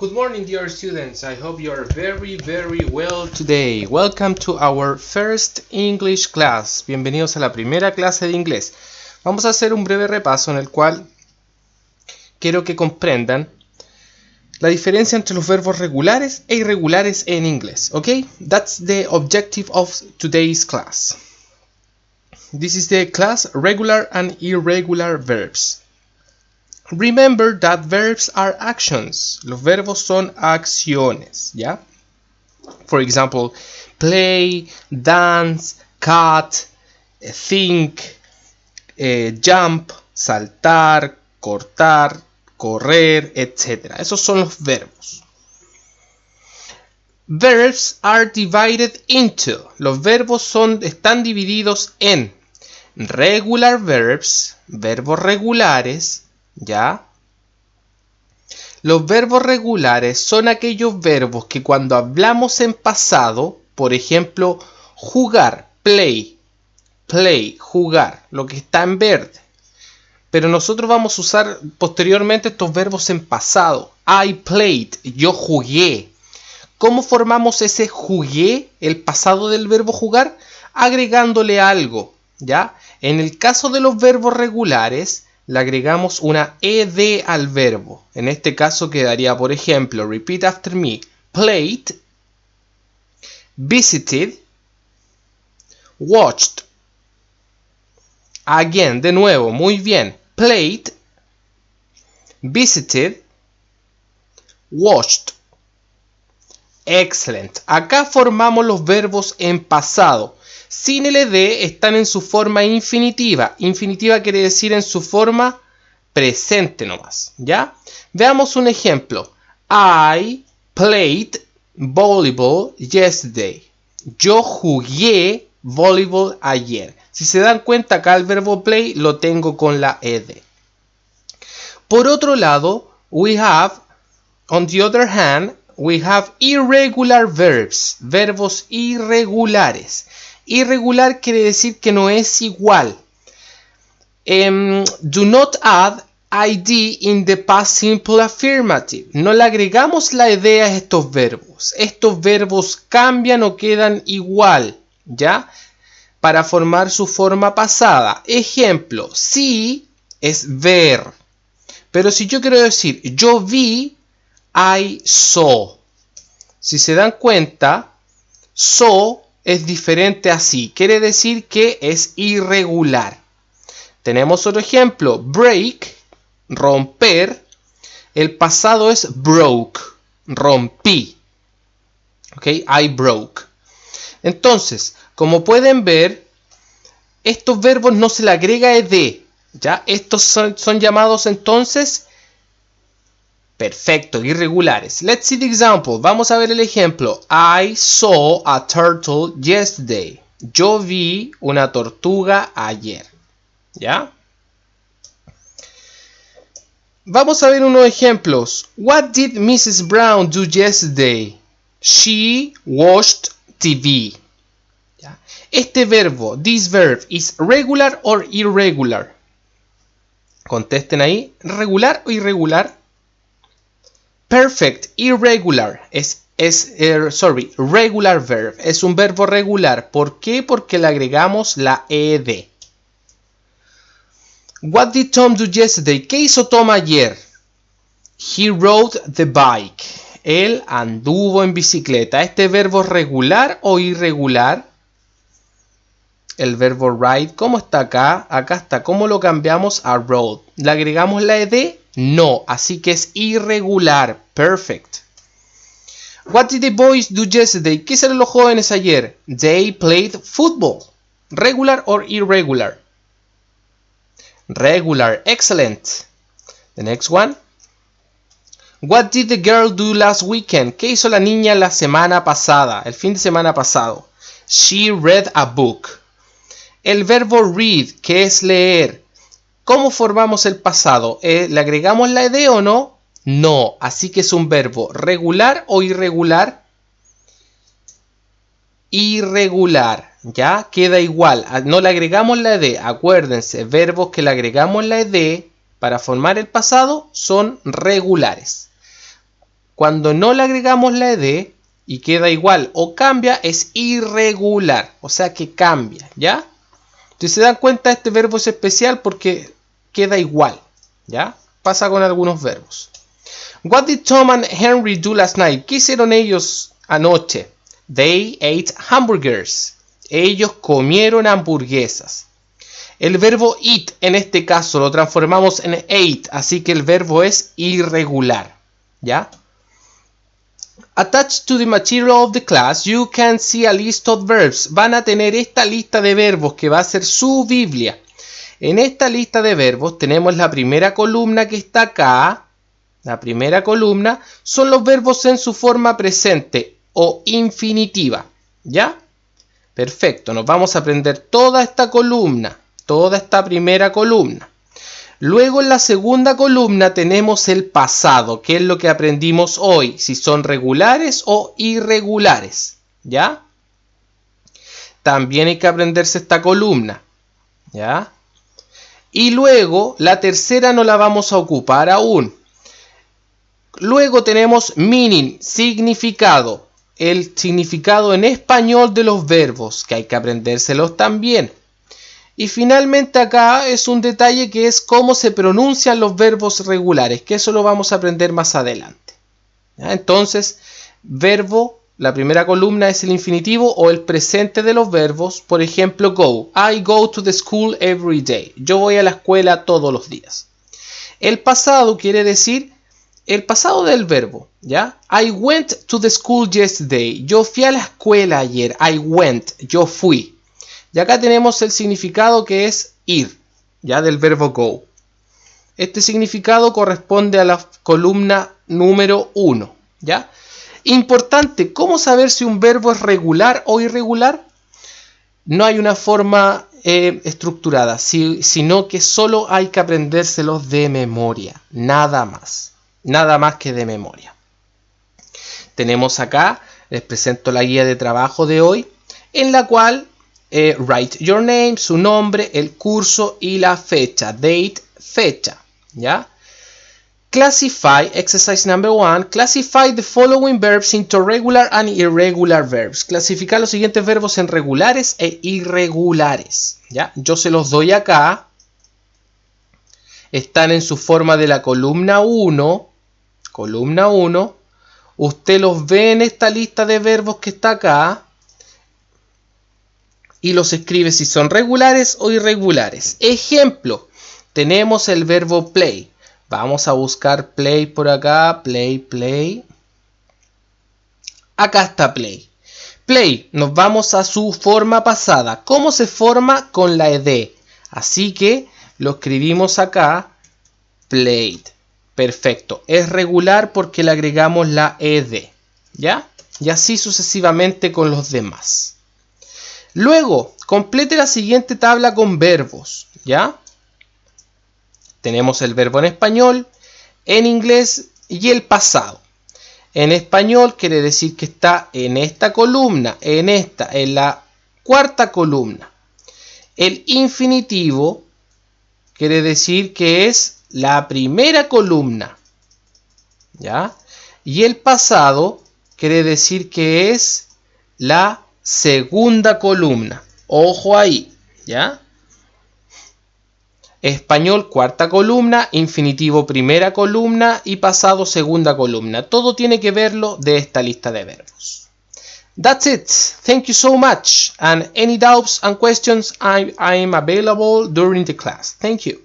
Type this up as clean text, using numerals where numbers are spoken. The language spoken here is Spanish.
Good morning, dear students. I hope you are very well today. Welcome to our first English class. Bienvenidos a la primera clase de inglés. Vamos a hacer un breve repaso en el cual quiero que comprendan la diferencia entre los verbos regulares e irregulares en inglés. Okay? That's the objective of today's class. This is the class regular and irregular verbs. Remember that verbs are actions. Los verbos son acciones, ¿ya? For example, play, dance, cut, think, jump, saltar, cortar, correr, etc. Esos son los verbos. Verbs are divided into. Los verbos están divididos en regular verbs, verbos regulares, ¿ya? Los verbos regulares son aquellos verbos que cuando hablamos en pasado, por ejemplo, jugar, play, jugar, lo que está en verde. Pero nosotros vamos a usar posteriormente estos verbos en pasado. I played, yo jugué. ¿Cómo formamos ese jugué, el pasado del verbo jugar? Agregándole algo, ¿ya? En el caso de los verbos regulares, le agregamos una ed al verbo. En este caso quedaría, por ejemplo, repeat after me. Played, visited, watched. Again, de nuevo, muy bien. Played, visited, watched. Excellent. Acá formamos los verbos en pasado. Sin el ed están en su forma infinitiva. Infinitiva quiere decir en su forma presente nomás, ¿ya? Veamos un ejemplo. I played volleyball yesterday. Yo jugué voleibol ayer. Si se dan cuenta, acá el verbo play lo tengo con la ed. Por otro lado, on the other hand, we have irregular verbs. Verbos irregulares. Irregular quiere decir que no es igual. Do not add id in the past simple affirmative. No le agregamos la ed a estos verbos. Estos verbos cambian o quedan igual, ¿ya? Para formar su forma pasada. Ejemplo, see es ver. Pero si yo quiero decir yo vi, I saw. Si se dan cuenta, saw es diferente así. Quiere decir que es irregular. Tenemos otro ejemplo. Break, romper. El pasado es broke. Rompí. Ok, I broke. Entonces, como pueden ver, estos verbos no se le agrega ed. ¿Ya? Estos son llamados entonces perfecto, irregulares. Let's see the example. Vamos a ver el ejemplo. I saw a turtle yesterday. Yo vi una tortuga ayer. ¿Ya? Vamos a ver unos ejemplos. What did Mrs. Brown do yesterday? She watched TV. ¿Ya? Este verbo, this verb, is regular or irregular? Contesten ahí. ¿Regular o irregular? Perfect, irregular, regular verb, es un verbo regular. ¿Por qué? Porque le agregamos la ed. What did Tom do yesterday? ¿Qué hizo Tom ayer? He rode the bike. Él anduvo en bicicleta. ¿Este verbo es regular o irregular? El verbo ride, ¿cómo está acá? Acá está. ¿Cómo lo cambiamos a rode? ¿Le agregamos la ed? No, así que es irregular. Perfect. What did the boys do yesterday? ¿Qué hicieron los jóvenes ayer? They played football. Regular or irregular? Regular. Excellent. The next one. What did the girl do last weekend? ¿Qué hizo la niña la semana pasada? El fin de semana pasado. She read a book. El verbo read, que es leer. ¿Cómo formamos el pasado? ¿Le agregamos la ed o no? No, así que es un verbo regular o irregular. Irregular, ¿ya? Queda igual, no le agregamos la ed. Acuérdense, verbos que le agregamos la ed para formar el pasado son regulares. Cuando no le agregamos la ed y queda igual o cambia, es irregular, o sea que cambia, ¿ya? Si se dan cuenta, este verbo es especial porque queda igual, ¿ya? Pasa con algunos verbos. What did Tom and Henry do last night? ¿Qué hicieron ellos anoche? They ate hamburgers. Ellos comieron hamburguesas. El verbo eat en este caso lo transformamos en ate, así que el verbo es irregular, ¿ya? Attached to the material of the class, you can see a list of verbs. Van a tener esta lista de verbos que va a ser su Biblia. En esta lista de verbos tenemos la primera columna que está acá. La primera columna son los verbos en su forma presente o infinitiva, ¿ya? Perfecto, nos vamos a aprender toda esta columna, toda esta primera columna. Luego en la segunda columna tenemos el pasado, que es lo que aprendimos hoy, si son regulares o irregulares, ¿ya? También hay que aprenderse esta columna, ¿ya? Y luego la tercera no la vamos a ocupar aún. Luego tenemos meaning, significado, el significado en español de los verbos, que hay que aprendérselos también. Y finalmente acá es un detalle que es cómo se pronuncian los verbos regulares, que eso lo vamos a aprender más adelante. ¿Ya? Entonces, verbo, la primera columna es el infinitivo o el presente de los verbos. Por ejemplo, go. I go to the school every day. Yo voy a la escuela todos los días. El pasado quiere decir el pasado del verbo, ¿ya? I went to the school yesterday. Yo fui a la escuela ayer. I went. Yo fui. Y acá tenemos el significado que es ir, ya del verbo go. Este significado corresponde a la columna número 1, ¿ya? Importante, ¿cómo saber si un verbo es regular o irregular? No hay una forma estructurada, sino que solo hay que aprendérselos de memoria, nada más que de memoria. Tenemos acá, les presento la guía de trabajo de hoy, en la cual write your name, su nombre, el curso y la fecha, date, fecha, ¿ya? Classify, exercise number 1, classify the following verbs into regular and irregular verbs. Clasificar los siguientes verbos en regulares e irregulares, ¿ya? Yo se los doy acá. Están en su forma de la columna 1. Columna 1. Usted los ve en esta lista de verbos que está acá. Y los escribe si son regulares o irregulares. Ejemplo, tenemos el verbo play. Vamos a buscar play por acá. Play. Acá está play. Play, nos vamos a su forma pasada. ¿Cómo se forma? Con la ed. Así que lo escribimos acá. Played. Perfecto. Es regular porque le agregamos la ed. ¿Ya? Y así sucesivamente con los demás. Luego, complete la siguiente tabla con verbos, ¿ya? Tenemos el verbo en español, en inglés y el pasado. En español quiere decir que está en esta columna, en la cuarta columna. El infinitivo quiere decir que es la primera columna, ¿ya? Y el pasado quiere decir que es la segunda columna. Ojo ahí, ¿ya? Español, cuarta columna, infinitivo, primera columna y pasado, segunda columna. Todo tiene que verlo de esta lista de verbos. That's it. Thank you so much. And any doubts and questions, I'm available during the class. Thank you.